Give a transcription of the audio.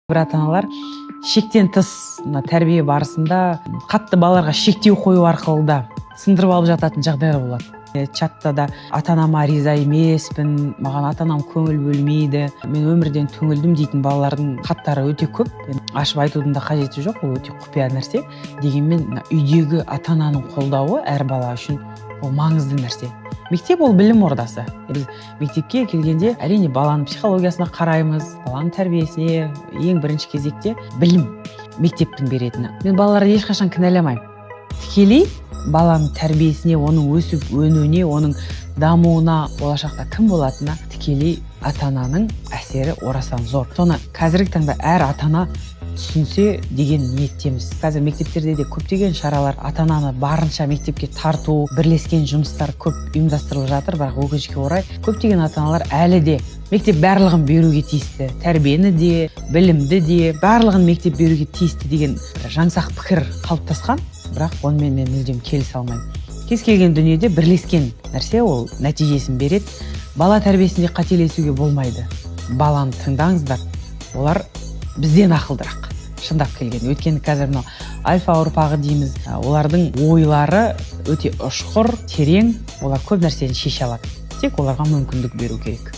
Бір ата-аналар шектен тыс тәрбие барысында қатты балаларға шектеу қою арқылы да сындырып алып жататын жағдайлар болады. Чатта да ата-анама риза емеспін, маған ата-анам көңіл бөлмейді, мен өмірден түңілдім дейтін балалардың хаттары өте көп. Ашып айтудың да қажеті жоқ, ол өте құпия нәрсе. Дегенмен үйдегі ата-ананың қолдауы әр бала үшін ол маңызды нәрсе. Мектеп ол білім ордасы. Біз мектепке келгенде әрине баланың психологиясына қараймыз, баланың тәрбиесіне ең бірінші кезекте білім мектептің беретіні. Мен балаларды ешқашан кінәламаймын. Тікелей баланың тәрбиесіне, оның өсіп өнуіне, оның дамуына, болашақта кім болатынына тікелей ата-ананың әсері орасан зор. Соны қазіргі таңда әр ата-ана түсінсе деген ниеттеміз. Қазір мектептерде де көптеген шаралар, ата-ананы барынша мектепке тарту, бірлескен жұмыстар көп ұйымдастырылып жатыр, бірақ өкінішке орай көптеген ата-аналар әлі де мектеп барлығын беруге тиісті, тәрбиені де, білімді де, барлығын мектеп беруге тиісті деген жаңсақ пікір қалыптасқан, бірақ онымен мен мүлдем келісе алмаймын. Кез келген дүниеде бірлескен нәрсе ол нәтижесін береді. Бала тәрбиесінде қателесуге болмайды. Баланы тыңдаңыздар, олар бізден ақылдырақ. Шындап келген. Өйткені қазір мынау альфа ұрпағы дейміз. Олардың ойлары өте ұшқыр, терең, олар көп нәрсені шеше алады. Тек оларға мүмкіндік беру керек.